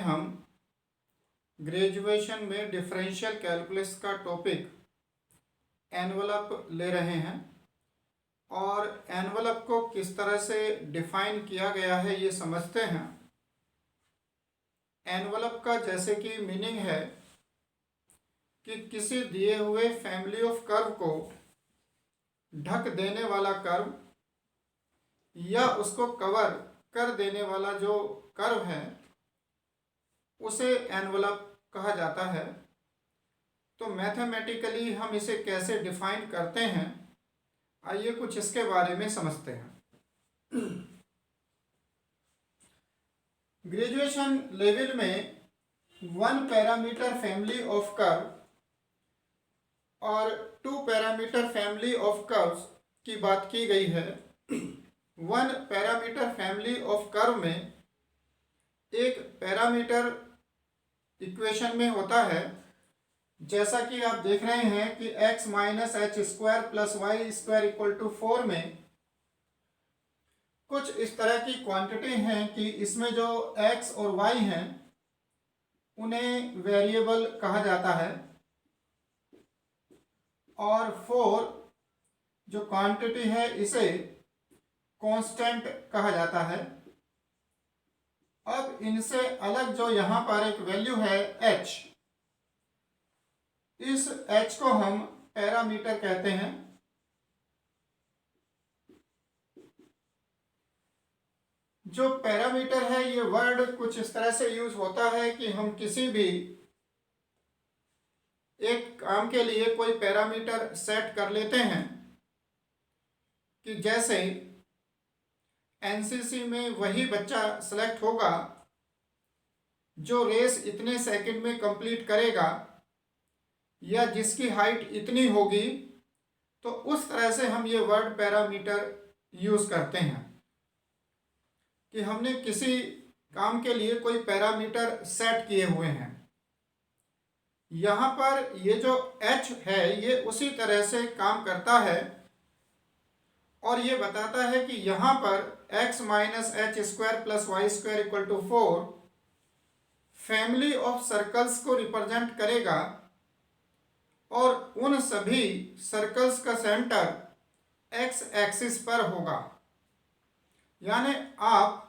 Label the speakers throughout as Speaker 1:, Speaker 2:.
Speaker 1: हम ग्रेजुएशन में differential calculus का टॉपिक एनवलप ले रहे हैं और एनवलप को किस तरह से डिफाइन किया गया है ये समझते हैं। एनवलप का जैसे कि मीनिंग है कि किसी दिए हुए फैमिली ऑफ कर्व को ढक देने वाला कर्व या उसको कवर कर देने वाला जो कर्व है उसे एनवलप कहा जाता है। तो मैथमेटिकली हम इसे कैसे डिफाइन करते हैं, आइए कुछ इसके बारे में समझते हैं। ग्रेजुएशन लेवल में 1 पैरामीटर फैमिली ऑफ कर्व और 2 पैरामीटर फैमिली ऑफ कर्व्स की बात की गई है। 1 पैरामीटर फैमिली ऑफ कर्व में एक पैरामीटर इक्वेशन में होता है, जैसा कि आप देख रहे हैं कि x minus h square plus y square equal to 4 में कुछ इस तरह की क्वांटिटी हैं कि इसमें जो x और y हैं उन्हें वेरिएबल कहा जाता है और 4 जो क्वांटिटी है इसे कांस्टेंट कहा जाता है। अब इनसे अलग जो यहाँ पर एक वैल्यू है h, इस h को हम पैरामीटर कहते हैं। जो पैरामीटर है ये वर्ड कुछ इस तरह से यूज होता है कि हम किसी भी एक काम के लिए कोई पैरामीटर सेट कर लेते हैं कि जैसे एनसीसी में वही बच्चा सेलेक्ट होगा जो रेस इतने सेकंड में कंप्लीट करेगा या जिसकी हाइट इतनी होगी, तो उस तरह से हम ये वर्ड पैरामीटर यूज करते हैं कि हमने किसी काम के लिए कोई पैरामीटर सेट किए हुए हैं। यहाँ पर ये जो h है ये उसी तरह से काम करता है और ये बताता है कि यहाँ पर x minus h square plus y square equal to 4 family of circles को रिप्रेजेंट करेगा और उन सभी सर्कल्स का सेंटर x एक्सिस पर होगा। यानी आप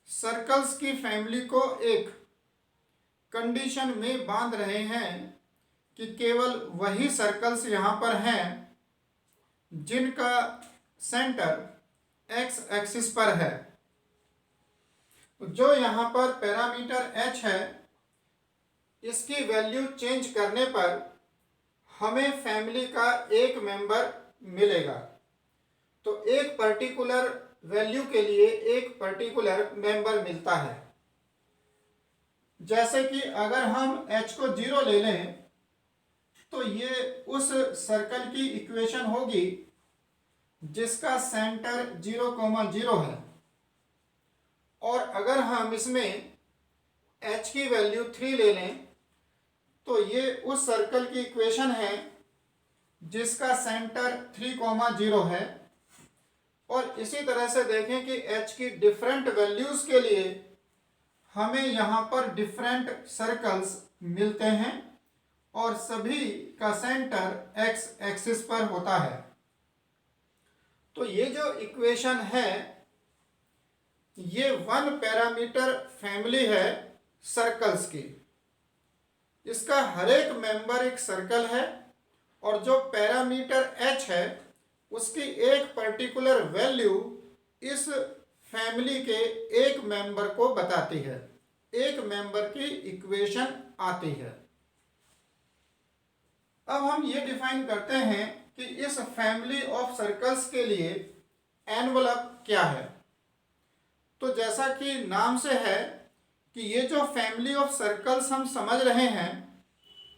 Speaker 1: सर्कल्स की फैमिली को एक कंडीशन में बांध रहे हैं कि केवल वही सर्कल्स यहाँ पर हैं जिनका सेंटर x एक्सिस पर है। जो यहाँ पर पैरामीटर h है इसकी वैल्यू चेंज करने पर हमें फैमिली का एक मेंबर मिलेगा। तो एक पर्टिकुलर वैल्यू के लिए एक पर्टिकुलर मेंबर मिलता है। जैसे कि अगर हम h को 0 ले लें तो ये उस सर्कल की इक्वेशन होगी जिसका सेंटर 0,0 है और अगर हम इसमें h की वैल्यू 3 ले लें तो ये उस सर्कल की इक्वेशन है जिसका सेंटर 3,0 है। और इसी तरह से देखें कि h की डिफरेंट वैल्यूज के लिए हमें यहाँ पर डिफरेंट सर्कल्स मिलते हैं और सभी का सेंटर x एक्सिस पर होता है। तो ये जो इक्वेशन है ये 1 पैरामीटर फैमिली है सर्कल्स की। इसका हर एक मेंबर एक सर्कल है और जो पैरामीटर h है उसकी एक पर्टिकुलर वैल्यू इस फैमिली के एक मेंबर को बताती है, एक मेंबर की इक्वेशन आती है। अब हम ये डिफाइन करते हैं कि इस फैमिली ऑफ सर्कल्स के लिए एनवलप क्या है। तो जैसा कि नाम से है कि ये जो फैमिली ऑफ सर्कल्स हम समझ रहे हैं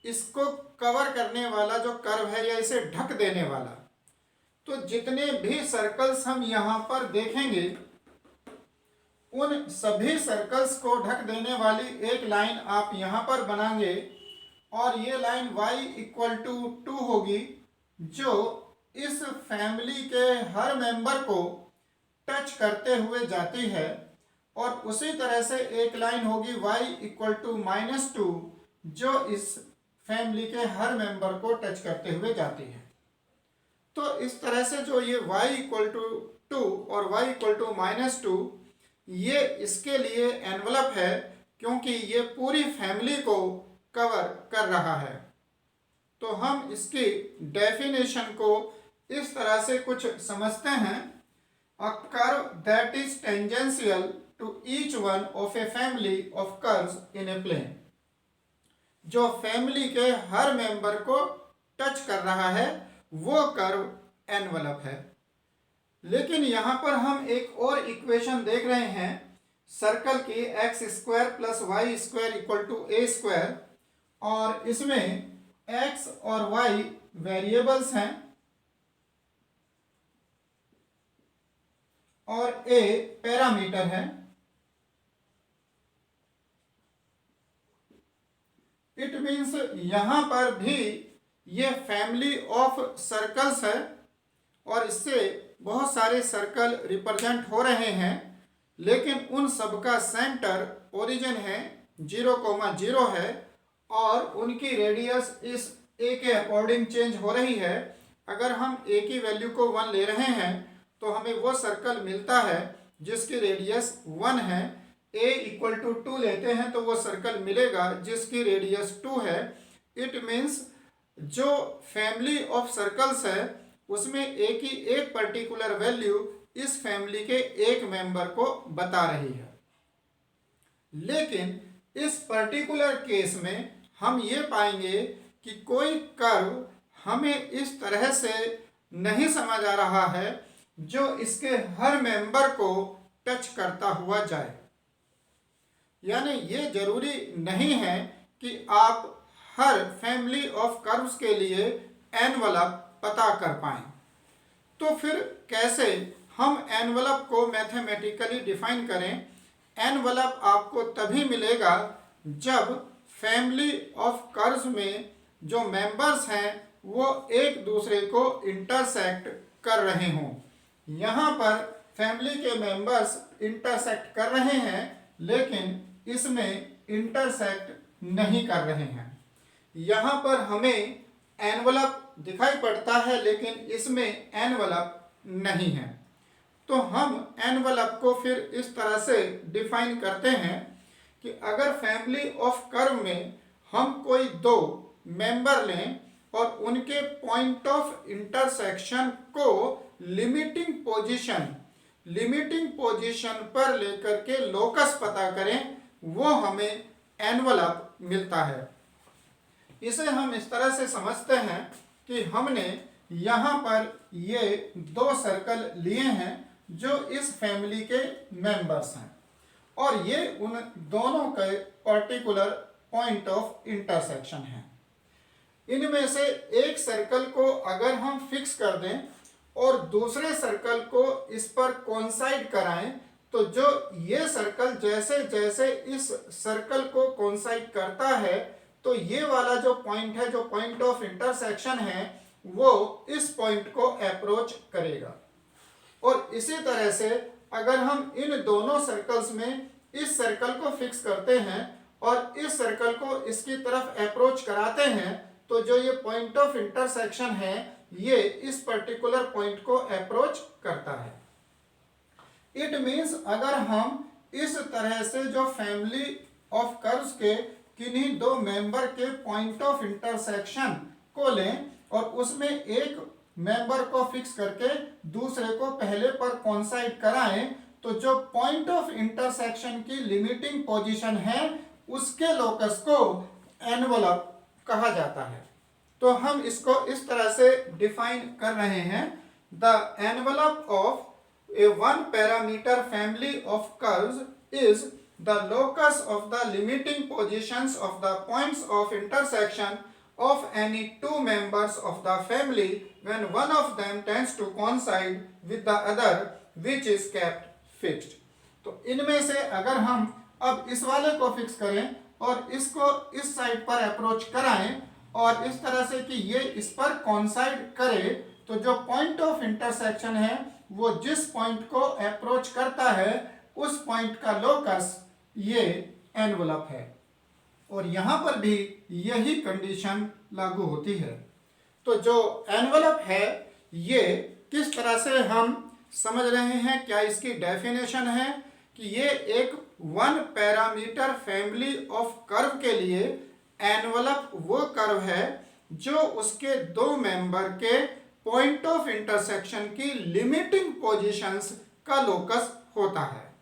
Speaker 1: इसको कवर करने वाला जो कर्व है या इसे ढक देने वाला, तो जितने भी सर्कल्स हम यहाँ पर देखेंगे उन सभी सर्कल्स को ढक देने वाली एक लाइन आप यहाँ पर बनाएंगे और ये लाइन y इक्वल टू 2 होगी जो इस फैमिली के हर मेंबर को टच करते हुए जाती है और उसी तरह से एक लाइन होगी y इक्वल टू -2 जो इस फैमिली के हर मेंबर को टच करते हुए जाती है। तो इस तरह से जो ये y इक्वल टू 2 और y इक्वल टू -2 ये इसके लिए एनवलप है, क्योंकि ये पूरी फैमिली को कवर कर रहा है। तो हम इसकी डेफिनेशन को इस तरह से कुछ समझते हैं। A curve that is tangential to each one of a family of curves in a plane, जो फैमिली के हर मेंबर को टच कर रहा है वो कर्व एनवलप है। लेकिन यहां पर हम एक और इक्वेशन देख रहे हैं सर्कल की, x² plus y square equal to a square, और इसमें x और y वेरिएबल्स हैं और a पैरामीटर है। इट मीन्स यहां पर भी ये फैमिली ऑफ सर्कल्स है और इससे बहुत सारे सर्कल रिप्रेजेंट हो रहे हैं, लेकिन उन सबका सेंटर ओरिजिन है 0,0 है और उनकी रेडियस इस a के अकॉर्डिंग चेंज हो रही है। अगर हम a की वैल्यू को 1 ले रहे हैं तो हमें वो सर्कल मिलता है जिसकी रेडियस 1 है। a इक्वल टू 2 लेते हैं तो वो सर्कल मिलेगा जिसकी रेडियस 2 है। इट मीन्स जो फैमिली ऑफ सर्कल्स है उसमें a की एक पर्टिकुलर वैल्यू इस फैमिली के एक मेंबर को बता रही है। लेकिन इस पर्टिकुलर केस में हम ये पाएंगे कि कोई कर्व हमें इस तरह से नहीं समझ आ रहा है जो इसके हर मेंबर को टच करता हुआ जाए। यानी ये जरूरी नहीं है कि आप हर फैमिली ऑफ कर्व्स के लिए एनवलप पता कर पाएं। तो फिर कैसे हम एनवलप को मैथमेटिकली डिफाइन करें? एनवलप आपको तभी मिलेगा जब फैमिली ऑफ कर्व्स में जो मेंबर्स हैं वो एक दूसरे को इंटरसेक्ट कर रहे हों। यहाँ पर फैमिली के मेंबर्स इंटरसेक्ट कर रहे हैं लेकिन इसमें इंटरसेक्ट नहीं कर रहे हैं। यहाँ पर हमें एनवलप दिखाई पड़ता है लेकिन इसमें एनवलप नहीं है। तो हम एनवलप को फिर इस तरह से डिफाइन करते हैं कि अगर फैमिली ऑफ कर्व में हम कोई दो मेंबर लें और उनके पॉइंट ऑफ इंटरसेक्शन को लिमिटिंग पोजीशन पर लेकर के लोकस पता करें, वो हमें एनवलप मिलता है। इसे हम इस तरह से समझते हैं कि हमने यहाँ पर ये दो सर्कल लिए हैं जो इस फैमिली के मेंबर्स हैं और ये उन दोनों के पर्टिकुलर पॉइंट ऑफ इंटरसेक्शन है। इनमें से एक सर्कल को अगर हम फिक्स कर दें और दूसरे सर्कल को इस पर कोइंसाइड कराएं तो जो ये सर्कल जैसे जैसे इस सर्कल को कोइंसाइड करता है तो ये वाला जो पॉइंट है, जो पॉइंट ऑफ इंटरसेक्शन है, वो इस पॉइंट को अप्रोच करेगा। और इसी तरह से अगर हम इन दोनों सर्कल्स में इस सर्कल को फिक्स करते हैं और इस सर्कल को इसकी तरफ अप्रोच कराते हैं तो जो ये पॉइंट ऑफ इंटरसेक्शन है ये इस पर्टिकुलर पॉइंट को अप्रोच करता है। इट मीन्स अगर हम इस तरह से जो फैमिली ऑफ कर्व्स के किन्हीं दो मेंबर के पॉइंट ऑफ इंटरसेक्शन को लें और उसमें एक मेंबर को फिक्स करके दूसरे को पहले पर कोइंसाइड कराएं तो जो पॉइंट ऑफ इंटरसेक्शन की लिमिटिंग पोजीशन है उसके लोकस को एनवलप कहा जाता है। तो हम इसको इस तरह से डिफाइन कर रहे हैं, the envelope of A one parameter family of curves is the locus of the limiting positions of the points of intersection of any two members of the family when one of them tends to coincide with the other which is kept fixed। तो इनमें से अगर हम अब इस वाले को fix करें और इसको इस साइड पर अप्रोच कराएं और इस तरह से कि ये इस पर कोइंसाइड करे तो जो पॉइंट ऑफ इंटरसेक्शन है वो जिस पॉइंट को अप्रोच करता है उस पॉइंट का लोकस ये एनवलप है, और यहां पर भी यही कंडीशन लागू होती है। तो जो एनवलप है ये किस तरह से हम समझ रहे हैं, क्या इसकी डेफिनेशन है कि ये एक one parameter family of curve के लिए एनवलप वो कर्व है जो उसके दो मेंबर के पॉइंट ऑफ इंटरसेक्शन की लिमिटिंग पोजीशंस का लोकस होता है।